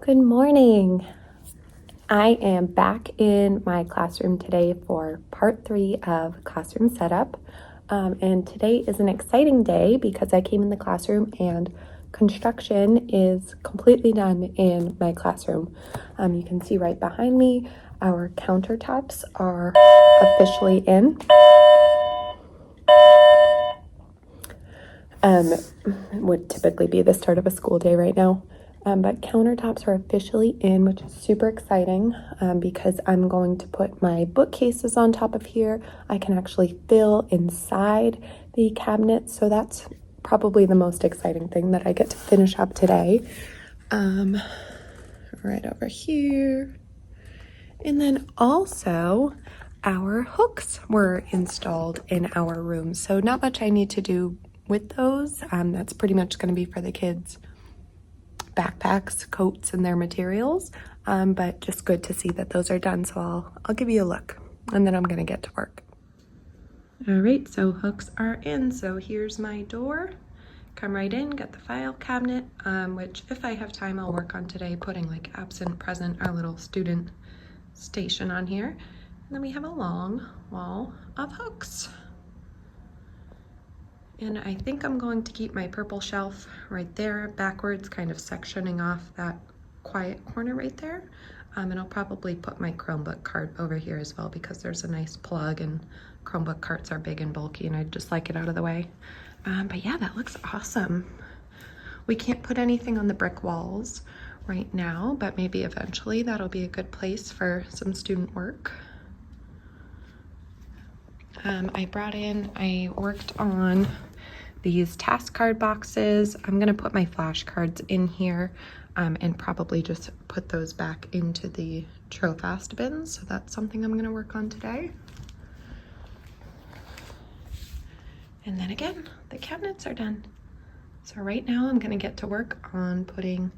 Good morning. I am back in my classroom today for part 3 of classroom setup. And today is an exciting day because I came in the classroom and construction is completely done in my classroom. You can see right behind me, our countertops are officially in. It would typically be the start of a school day right now. But countertops are officially in, which is super exciting because I'm going to put my bookcases on top of here. I can actually fill inside the cabinets, so that's probably the most exciting thing that I get to finish up today. Right over here. And then also our hooks were installed in our room, so not much I need to do with those. That's pretty much going to be for the kids' backpacks, coats, and their materials, but just good to see that those are done. So I'll give you a look and then I'm gonna get to work. All right, so hooks are in. So here's my door. Come right in, got the file cabinet, which if I have time I'll work on today, putting like absent, present, our little student station on here. And then we have a long wall of hooks. And I think I'm going to keep my purple shelf right there backwards, kind of sectioning off that quiet corner right there. And I'll probably put my Chromebook cart over here as well because there's a nice plug and Chromebook carts are big and bulky and I'd just like it out of the way. But yeah, that looks awesome. We can't put anything on the brick walls right now, but maybe eventually that'll be a good place for some student work. I worked on these task card boxes. I'm gonna put my flashcards in here and probably just put those back into the Trofast bins. So that's something I'm gonna work on today. And then again, the cabinets are done. So right now I'm gonna get to work on putting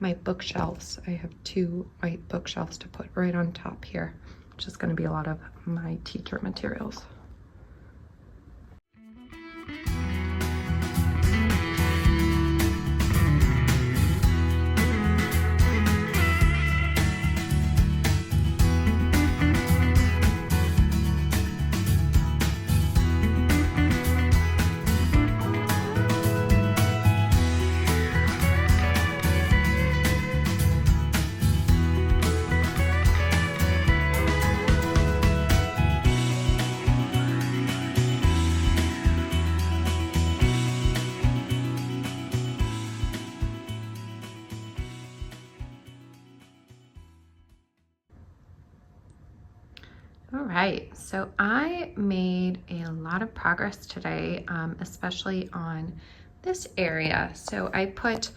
my bookshelves. I have 2 white bookshelves to put right on top here, which is gonna be a lot of my teacher materials. All right, so I made a lot of progress today, especially on this area. So I put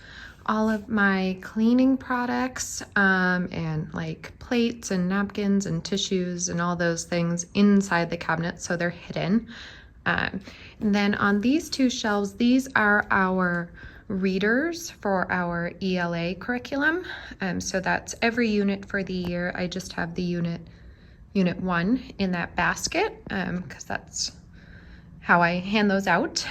all of my cleaning products and like plates and napkins and tissues and all those things inside the cabinet so they're hidden. And then on these 2 shelves, these are our readers for our ELA curriculum. So that's every unit for the year. I just have the unit 1 in that basket because that's how I hand those out.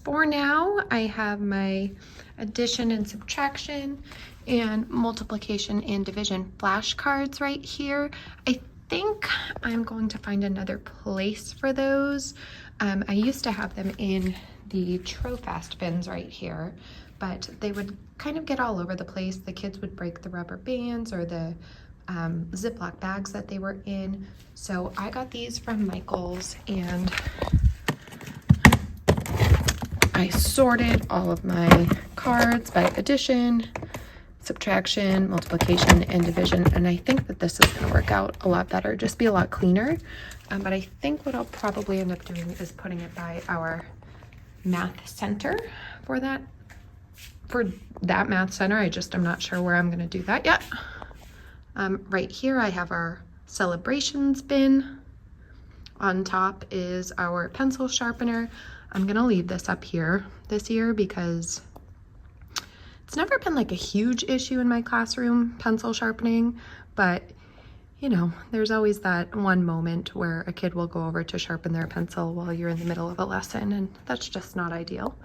For now, I have my addition and subtraction and multiplication and division flashcards right here. I think I'm going to find another place for those. I used to have them in the Trofast bins right here, but they would kind of get all over the place. The kids would break the rubber bands or the Ziploc bags that they were in. So I got these from Michael's and I sorted all of my cards by addition, subtraction, multiplication, and division. And I think that this is gonna work out a lot better, just be a lot cleaner. But I think what I'll probably end up doing is putting it by our math center for that math center. I'm not sure where I'm gonna do that yet. Right here I have our celebrations bin. On top is our pencil sharpener. I'm gonna leave this up here this year because it's never been like a huge issue in my classroom, pencil sharpening, but you know, there's always that one moment where a kid will go over to sharpen their pencil while you're in the middle of a lesson, and that's just not ideal.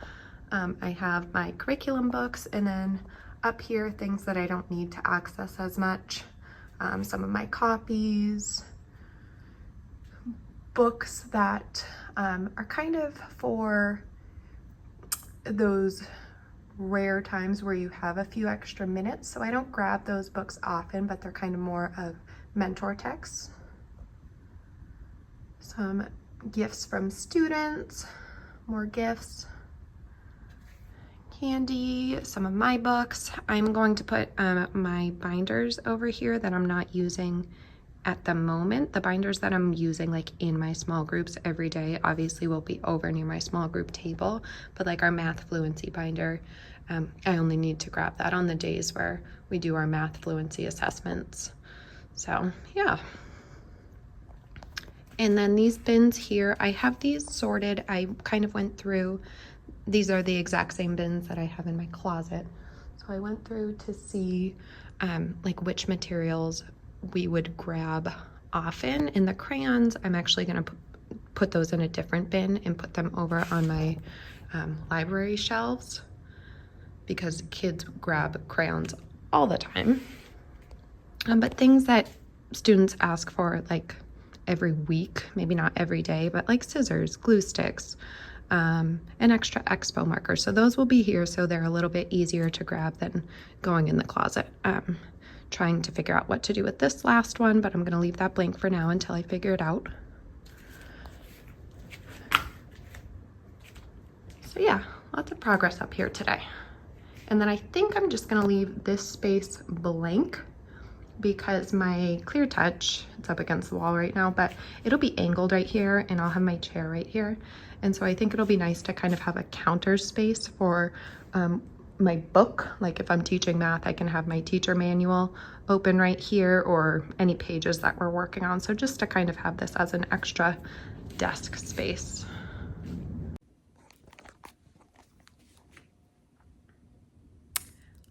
I have my curriculum books, and then up here things that I don't need to access as much. Some of my copies, books that are kind of for those rare times where you have a few extra minutes. So I don't grab those books often, but they're kind of more of mentor texts. Some gifts from students, more gifts, candy, some of my books. I'm going to put my binders over here that I'm not using at the moment. The binders that I'm using like in my small groups every day obviously will be over near my small group table, but like our math fluency binder, I only need to grab that on the days where we do our math fluency assessments. So yeah. And then these bins here, I have these sorted. I kind of went through, these are the exact same bins that I have in my closet. So I went through to see like which materials we would grab often. And the crayons, I'm actually gonna put those in a different bin and put them over on my library shelves, because kids grab crayons all the time. But things that students ask for like every week, maybe not every day, but like scissors, glue sticks, an extra expo marker. So those will be here, so they're a little bit easier to grab than going in the closet. Trying to figure out what to do with this last one, but I'm gonna leave that blank for now until I figure it out. So yeah, lots of progress up here today. And then I think I'm just gonna leave this space blank because my clear touch, it's up against the wall right now, but it'll be angled right here and I'll have my chair right here. And so I think it'll be nice to kind of have a counter space for my book. Like if I'm teaching math, I can have my teacher manual open right here, or any pages that we're working on. So just to kind of have this as an extra desk space.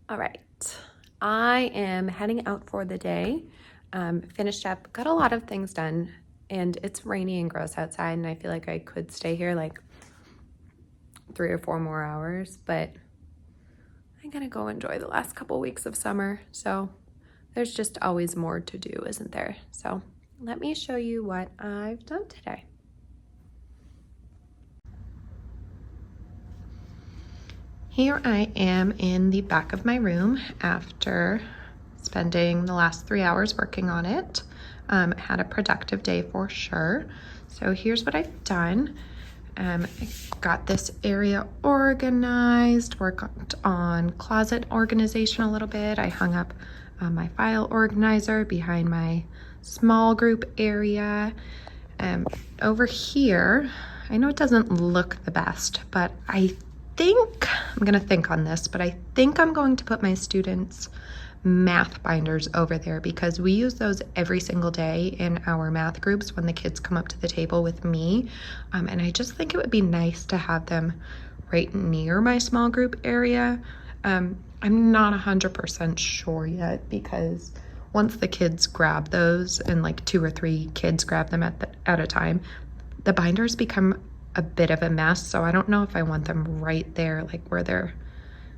All right, I am heading out for the day. Finished up, got a lot of things done, and it's rainy and gross outside, and I feel like I could stay here like 3 or 4 more hours, but I'm gonna go enjoy the last couple weeks of summer. So there's just always more to do, isn't there? So let me show you what I've done today. Here I am in the back of my room after spending the last 3 hours working on it. Had a productive day for sure. So here's what I've done. I got this area organized, worked on closet organization a little bit. I hung up my file organizer behind my small group area. Over here, I know it doesn't look the best, but I think, I'm gonna think on this, but I think I'm going to put my students' math binders over there, because we use those every single day in our math groups when the kids come up to the table with me. And I just think it would be nice to have them right near my small group area. I'm not 100% sure yet, because once the kids grab those, and like 2 or 3 kids grab them at a time, the binders become a bit of a mess. So I don't know if I want them right there, like where they're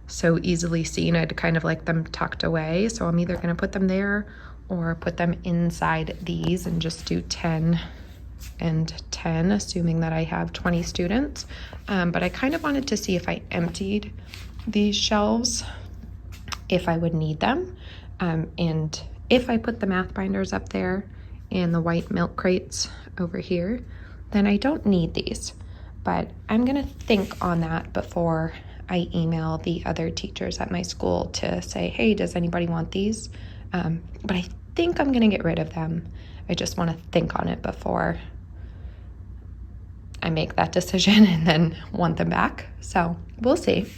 so easily seen. I'd kind of like them tucked away. So I'm either gonna put them there or put them inside these and just do 10 and 10, assuming that I have 20 students. But I kind of wanted to see if I emptied these shelves, if I would need them. And if I put the math binders up there and the white milk crates over here, then I don't need these. But I'm gonna think on that before I email the other teachers at my school to say, hey, does anybody want these? But I think I'm gonna get rid of them. I just wanna think on it before I make that decision and then want them back. So we'll see.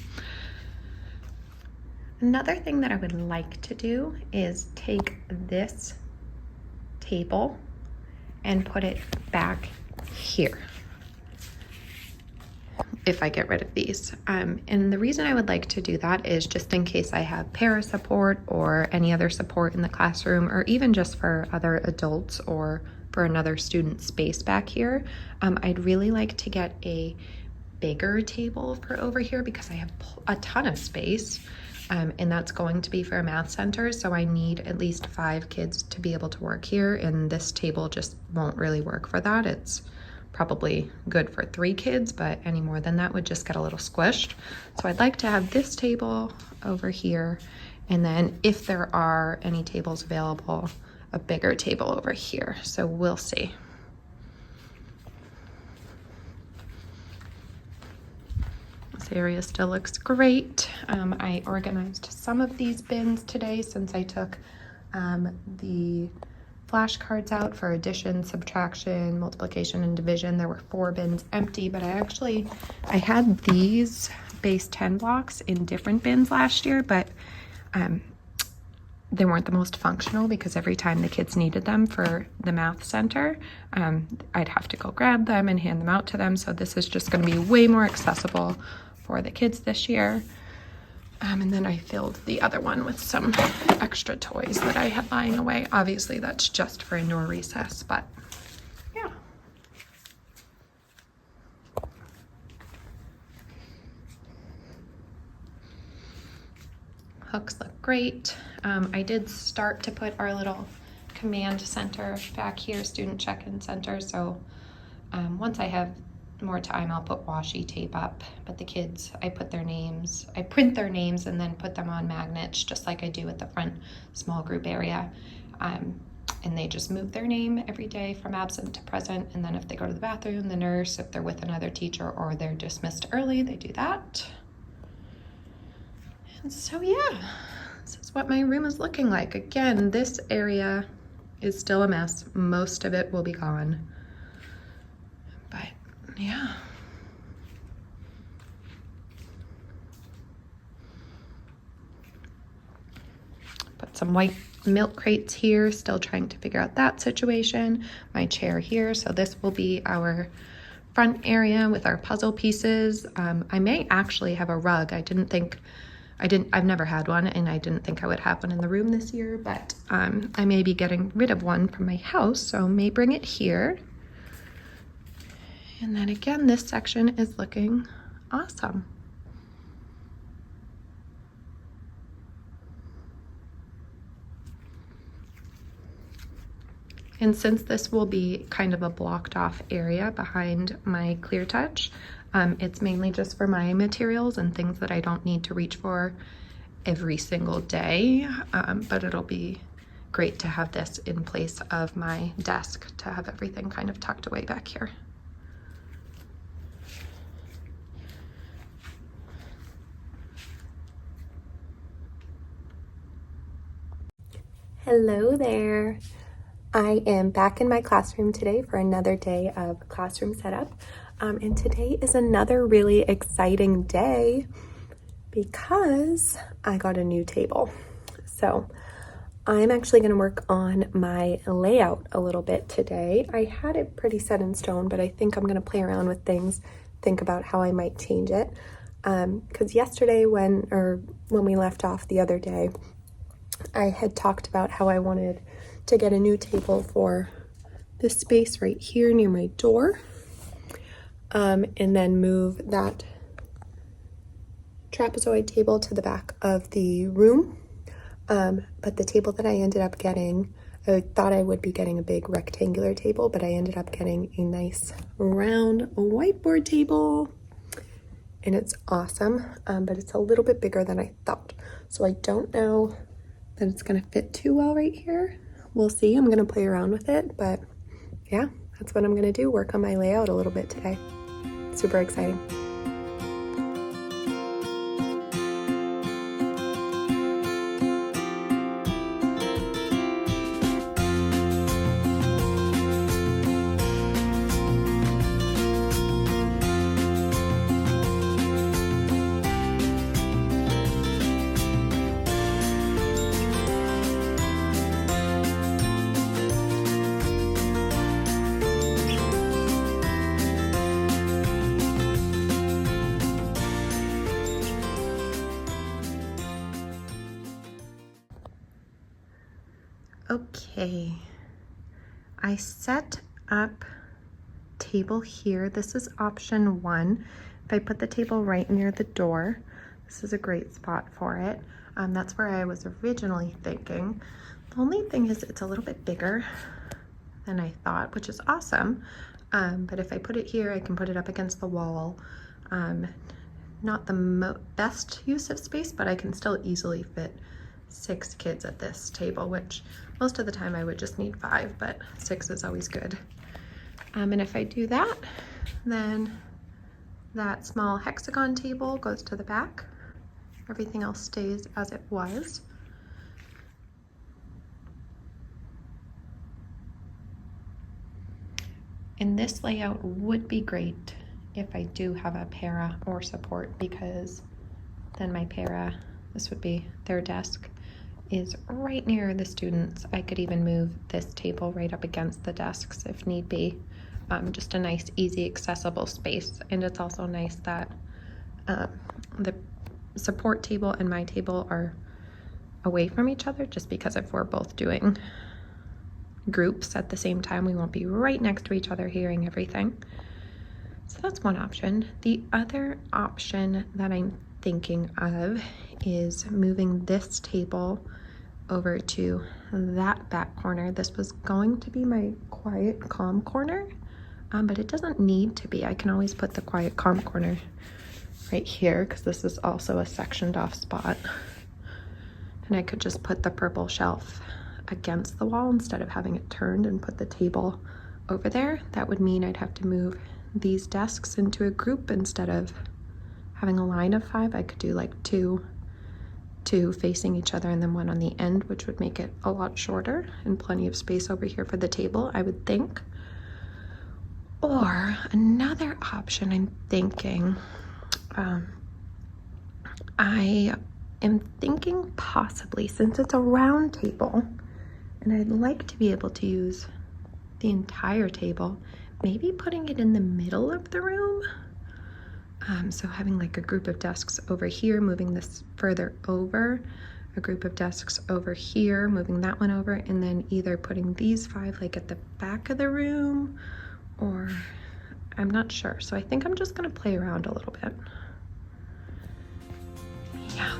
Another thing that I would like to do is take this table and put it back here, if I get rid of these. And the reason I would like to do that is just in case I have para support or any other support in the classroom, or even just for other adults or for another student space back here. I'd really like to get a bigger table for over here because I have a ton of space. and that's going to be for a math center. So I need at least 5 kids to be able to work here, and this table just won't really work for that. It's probably good for 3 kids, but any more than that would just get a little squished. So I'd like to have this table over here, and then if there are any tables available, a bigger table over here. So we'll see. This area still looks great. I organized some of these bins today since I took the flashcards out for addition, subtraction, multiplication, and division. There were 4 bins empty, but I had these base 10 blocks in different bins last year, but they weren't the most functional because every time the kids needed them for the math center, I'd have to go grab them and hand them out to them. So this is just going to be way more accessible for the kids this year. And then I filled the other one with some extra toys that I had lying away. Obviously, that's just for indoor recess, but yeah. Hooks look great. I did start to put our little command center back here, student check-in center. So once I have more time, I'll put washi tape up, but the kids, I print their names and then put them on magnets, just like I do at the front small group area. And they just move their name every day from absent to present. And then if they go to the bathroom, the nurse, if they're with another teacher or they're dismissed early, they do that. And so yeah, this is what my room is looking like. Again, this area is still a mess. Most of it will be gone. But yeah. Put some white milk crates here, still trying to figure out that situation. My chair here, so this will be our front area with our puzzle pieces. I may actually have a rug. I've never had one, and I didn't think I would have one in the room this year, but I may be getting rid of one from my house, so I may bring it here. And then again, this section is looking awesome. And since this will be kind of a blocked off area behind my clear touch, it's mainly just for my materials and things that I don't need to reach for every single day, but it'll be great to have this in place of my desk to have everything kind of tucked away back here. Hello there. I am back in my classroom today for another day of classroom setup. And today is another really exciting day because I got a new table. So I'm actually going to work on my layout a little bit today. I had it pretty set in stone, but I think I'm going to play around with things, think about how I might change it. Because yesterday when we left off the other day, I had talked about how I wanted to get a new table for this space right here near my door, and then move that trapezoid table to the back of the room. But the table that I ended up getting, I thought I would be getting a big rectangular table, but I ended up getting a nice round whiteboard table, and it's awesome, but it's a little bit bigger than I thought. So I don't know that it's gonna fit too well right here. We'll see. I'm gonna play around with it, but yeah, that's what I'm gonna do, work on my layout a little bit today. Super exciting. Okay, I set up table here. This is option 1. If I put the table right near the door, This is a great spot for it. That's where I was originally thinking. The only thing is it's a little bit bigger than I thought, which is awesome. But if I put it here, I can put it up against the wall. Not the best use of space, but I can still easily fit 6 kids at this table, which most of the time I would just need 5, but 6 is always good. And if I do that, then that small hexagon table goes to the back. Everything else stays as it was. And this layout would be great if I do have a para or support, because then my para, this would be their desk, is right near the students. I could even move this table right up against the desks if need be. Just a nice, easy, accessible space. And it's also nice that the support table and my table are away from each other, just because if we're both doing groups at the same time, we won't be right next to each other hearing everything. So that's one option. The other option that I'm thinking of is moving this table over to that back corner. This was going to be my quiet, calm corner, but it doesn't need to be. I can always put the quiet, calm corner right here, because this is also a sectioned off spot. And I could just put the purple shelf against the wall instead of having it turned and put the table over there. That would mean I'd have to move these desks into a group instead of having a line of 5. I could do like two facing each other and then one on the end, which would make it a lot shorter and plenty of space over here for the table, I would think. Or another option I'm thinking, I am thinking possibly, since it's a round table and I'd like to be able to use the entire table, maybe putting it in the middle of the room. So having like a group of desks over here, moving this further over, a group of desks over here, moving that one over, and then either putting these 5 like at the back of the room, or I'm not sure. So I think I'm just gonna play around a little bit. Yeah.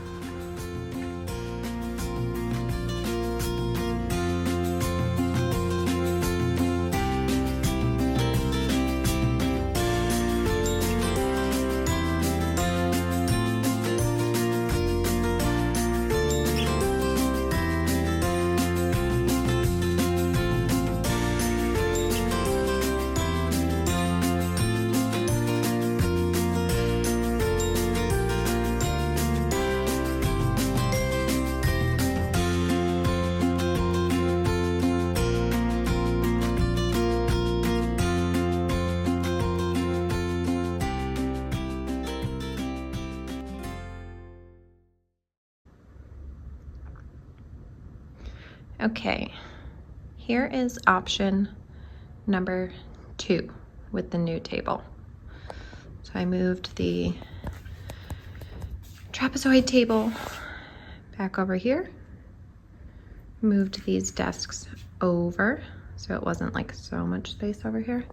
Okay, here is option number 2 with the new table. So I moved the trapezoid table back over here, moved these desks over so it wasn't like so much space over here,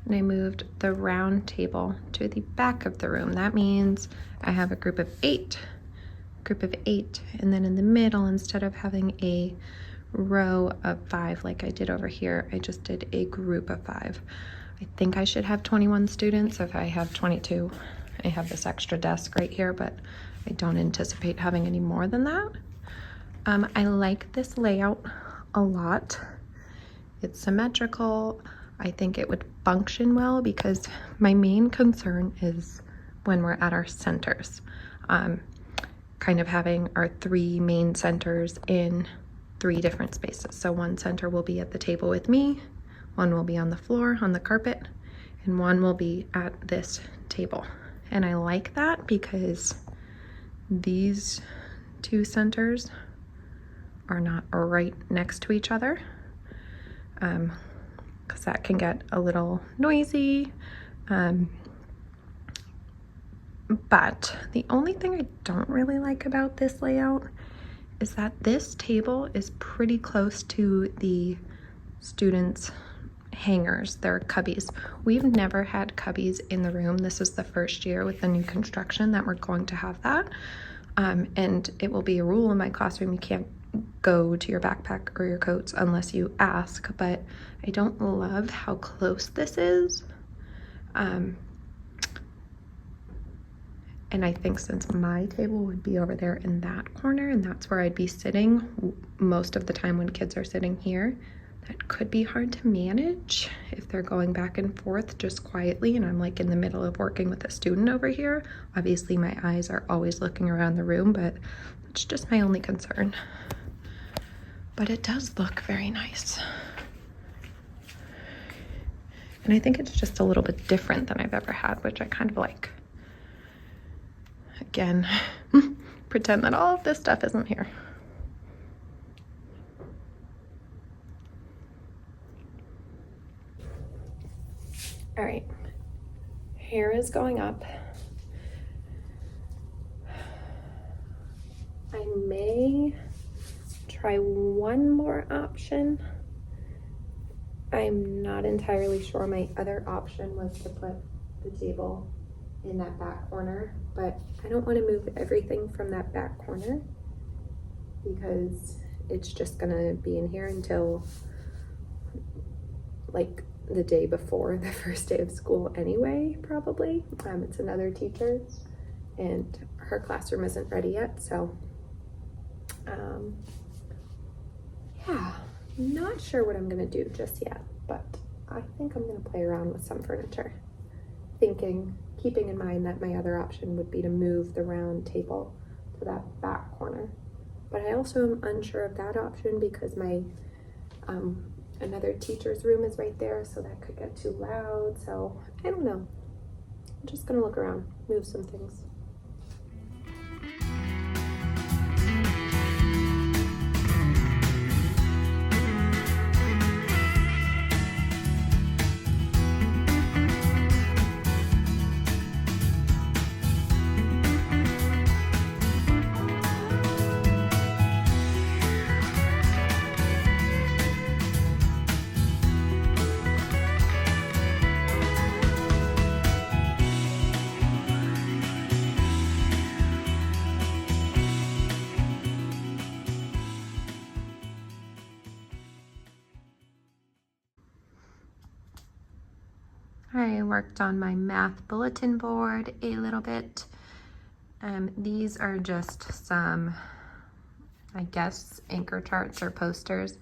and I moved the round table to the back of the room. That means I have a group of 8, and then in the middle, instead of having a row of 5 like I did over here, I just did a group of 5. I think I should have 21 students. If I have 22, I have this extra desk right here, but I don't anticipate having any more than that. I like this layout a lot. It's symmetrical. I think it would function well, because my main concern is when we're at our centers. Kind of having our 3 main centers in 3 different spaces. So one center will be at the table with me, one will be on the floor, on the carpet, and one will be at this table. And I like that because these 2 centers are not right next to each other, because that can get a little noisy. But the only thing I don't really like about this layout is that this table is pretty close to the students' hangers. They're cubbies. We've never had cubbies in the room. This is the first year with the new construction that we're going to have that. And it will be a rule in my classroom. You can't go to your backpack or your coats unless you ask, but I don't love how close this is. And I think since my table would be over there in that corner and that's where I'd be sitting most of the time when kids are sitting here, that could be hard to manage if they're going back and forth just quietly and I'm like in the middle of working with a student over here. Obviously my eyes are always looking around the room, but it's just my only concern. But it does look very nice. And I think it's just a little bit different than I've ever had, which I kind of like. Again, pretend that all of this stuff isn't here. All right, hair is going up. I may try one more option. I'm not entirely sure. My other option was to put the table in that back corner, but I don't want to move everything from that back corner because it's just gonna be in here until like the day before the first day of school anyway, probably. It's another teacher's and her classroom isn't ready yet, so yeah, not sure what I'm gonna do just yet, but I think I'm gonna play around with some furniture, keeping in mind that my other option would be to move the round table to that back corner. But I also am unsure of that option because my another teacher's room is right there, so that could get too loud. So I don't know. I'm just gonna look around, move some things. I worked on my math bulletin board a little bit. These are just some, I guess, anchor charts or posters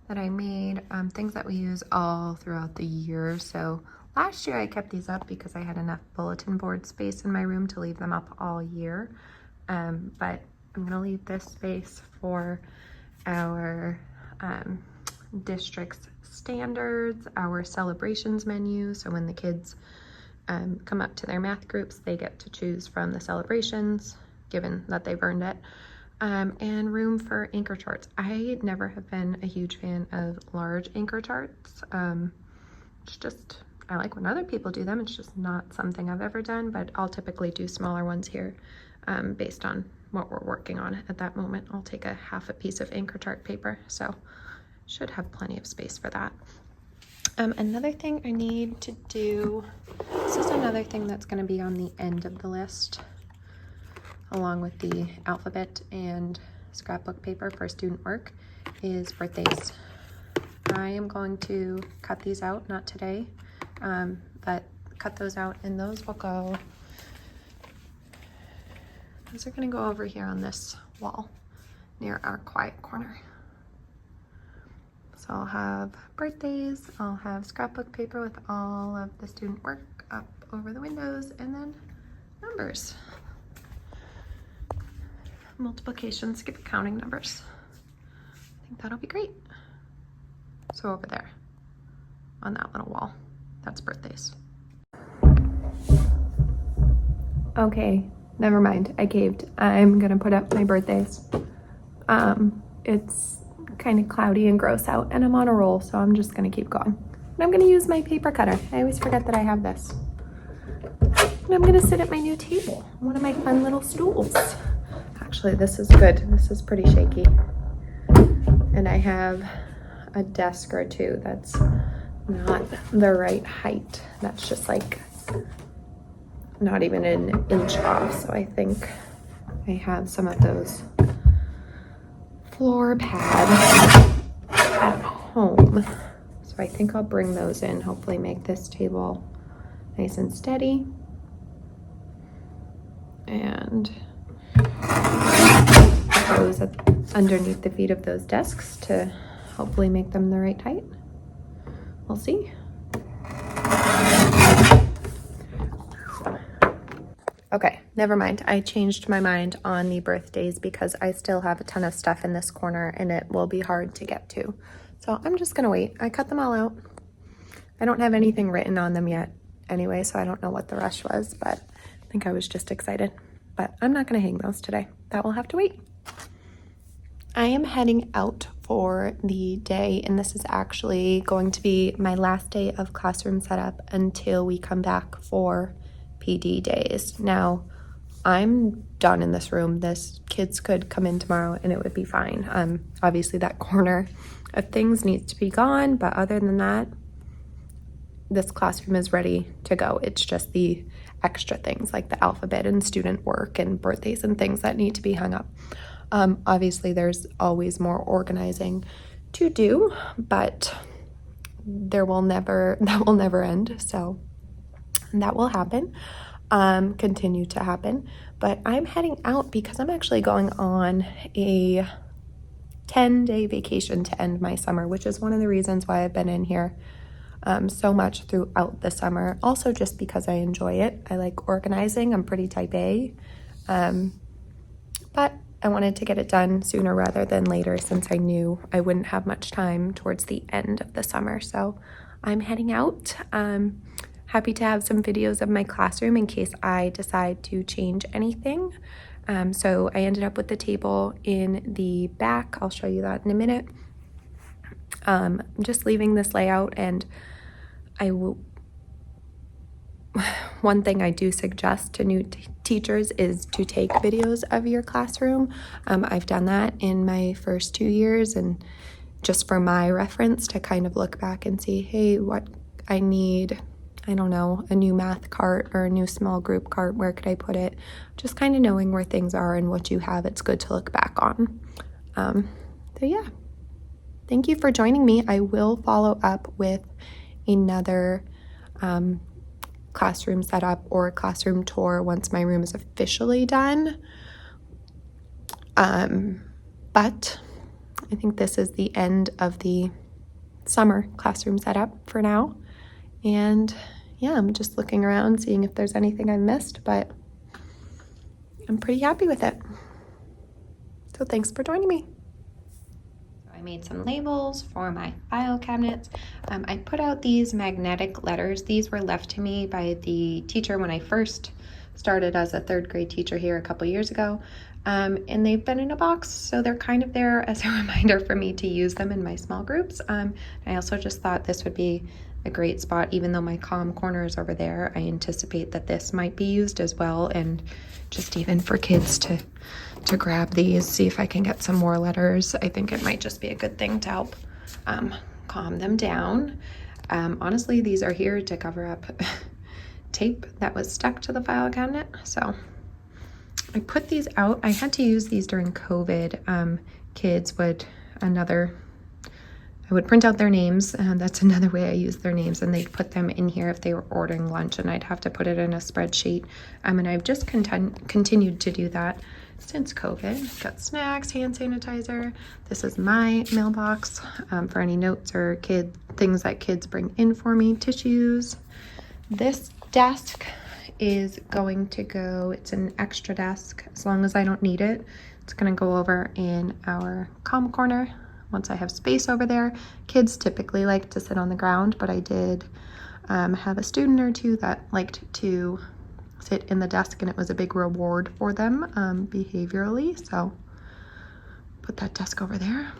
that I made, things that we use all throughout the year. So last year I kept these up because I had enough bulletin board space in my room to leave them up all year. But I'm gonna leave this space for our district's standards, our celebrations menu. So when the kids come up to their math groups, they get to choose from the celebrations, given that they've earned it, and room for anchor charts. I never have been a huge fan of large anchor charts. It's just, I like when other people do them. It's just not something I've ever done, but I'll typically do smaller ones here based on what we're working on at that moment. I'll take a half a piece of anchor chart paper, so should have plenty of space for that. Another thing I need to do, this is another thing that's going to be on the end of the list, along with the alphabet and scrapbook paper for student work, is birthdays. I am going to cut these out, not today, but cut those out, and those will go, those are going to go over here on this wall near our quiet corner. So I'll have birthdays, I'll have scrapbook paper with all of the student work up over the windows, and then numbers. Multiplications, skip counting numbers. I think that'll be great. So over there, on that little wall, that's birthdays. Okay, never mind, I caved. I'm gonna put up my birthdays. It's kind of cloudy and gross out and I'm on a roll, so I'm just gonna keep going. And I'm gonna use my paper cutter. I always forget that I have this. And I'm gonna sit at my new table, one of my fun little stools. Actually, this is good. This is pretty shaky. And I have a desk or two that's not the right height. That's just like not even an inch off. So I think I have some of those floor pads at home. So I think I'll bring those in, hopefully make this table nice and steady. And put those underneath the feet of those desks to hopefully make them the right height. We'll see. Okay, never mind. I changed my mind on the birthdays because I still have a ton of stuff in this corner and it will be hard to get to. So I'm just gonna wait. I cut them all out. I don't have anything written on them yet anyway, so I don't know what the rush was, but I think I was just excited. But I'm not gonna hang those today. That will have to wait. I am heading out for the day, and this is actually going to be my last day of classroom setup until we come back for PD days. Now, I'm done in this room. Kids could come in tomorrow and it would be fine. Obviously that corner of things needs to be gone, but other than that, this classroom is ready to go. It's just the extra things like the alphabet and student work and birthdays and things that need to be hung up. Obviously there's always more organizing to do, but that will never end. So that will happen, continue to happen. But I'm heading out because I'm actually going on a 10-day vacation to end my summer, which is one of the reasons why I've been in here so much throughout the summer. Also just because I enjoy it. I like organizing. I'm pretty type A. But I wanted to get it done sooner rather than later since I knew I wouldn't have much time towards the end of the summer. So I'm heading out. Happy to have some videos of my classroom in case I decide to change anything. So I ended up with the table in the back. I'll show you that in a minute. I'm just leaving this layout, and one thing I do suggest to new teachers is to take videos of your classroom. I've done that in my first 2 years, and just for my reference to kind of look back and see, hey, what I need, I don't know, a new math cart or a new small group cart, where could I put it? Just kind of knowing where things are and what you have, it's good to look back on. So yeah, thank you for joining me. I will follow up with another classroom setup or classroom tour once my room is officially done. But I think this is the end of the summer classroom setup for now. And yeah, I'm just looking around, seeing if there's anything I missed, but I'm pretty happy with it. So thanks for joining me. I made some labels for my file cabinets. I put out these magnetic letters. These were left to me by the teacher when I first started as a 3rd grade teacher here a couple years ago. And they've been in a box, so they're kind of there as a reminder for me to use them in my small groups. I also just thought this would be a great spot, even though my calm corner is over there. I anticipate that this might be used as well, and just even for kids to grab these, see if I can get some more letters. I think it might just be a good thing to help calm them down. Honestly, these are here to cover up tape that was stuck to the file cabinet. So I put these out. I had to use these during COVID. Kids would I would print out their names, and that's another way I use their names, and they'd put them in here if they were ordering lunch, and I'd have to put it in a spreadsheet. And I've just continued to do that since COVID. Got snacks, hand sanitizer. This is my mailbox for any notes or things that kids bring in for me, tissues. This desk is going to go, it's an extra desk. As long as I don't need it, it's gonna go over in our comm corner. Once I have space over there. Kids typically like to sit on the ground, but I did have a student or two that liked to sit in the desk, and it was a big reward for them behaviorally. So put that desk over there.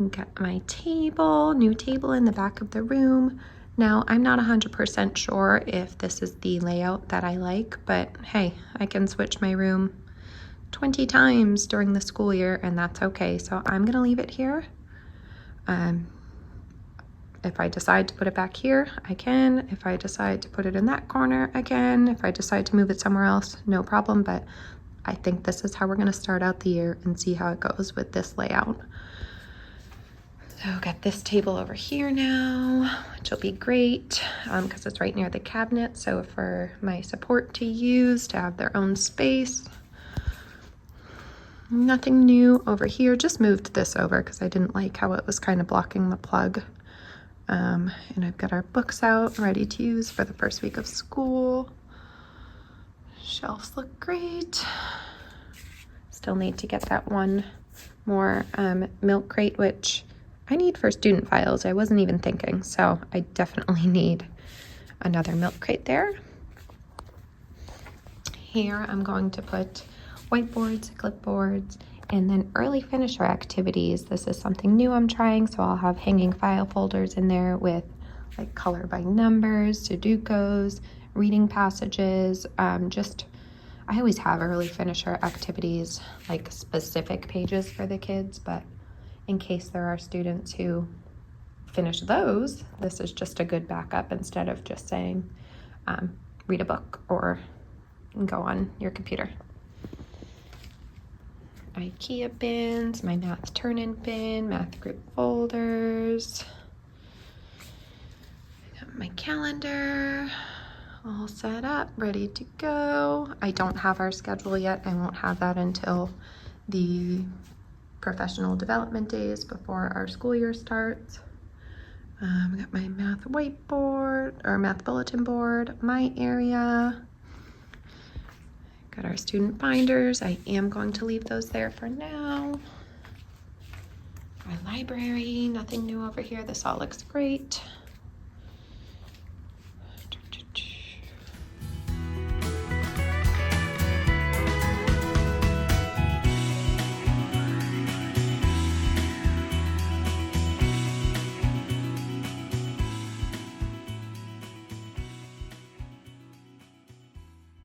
Got my table, new table in the back of the room. Now, I'm not 100% sure if this is the layout that I like, but hey, I can switch my room 20 times during the school year, and that's okay. So I'm gonna leave it here. If I decide to put it back here, I can. If I decide to put it in that corner, I can. If I decide to move it somewhere else, no problem. But I think this is how we're gonna start out the year and see how it goes with this layout. So got this table over here now, which will be great because it's right near the cabinet. So for my support to use, to have their own space. Nothing new over here, just moved this over because I didn't like how it was kind of blocking the plug. And I've got our books out ready to use for the first week of school. Shelves look great. Still need to get that one more milk crate, which I need for student files. I wasn't even thinking, so I definitely need another milk crate there. Here I'm going to put whiteboards, clipboards, and then early finisher activities. This is something new I'm trying, so I'll have hanging file folders in there with like color by numbers, Sudokus, reading passages. I always have early finisher activities, like specific pages for the kids, but in case there are students who finish those, this is just a good backup instead of just saying read a book or go on your computer. IKEA bins, my math turn-in bin, math group folders. I got my calendar all set up, ready to go. I don't have our schedule yet. I won't have that until the professional development days before our school year starts. I got my math whiteboard or math bulletin board, my area. Got our student binders. I am going to leave those there for now. Our library, nothing new over here. This all looks great.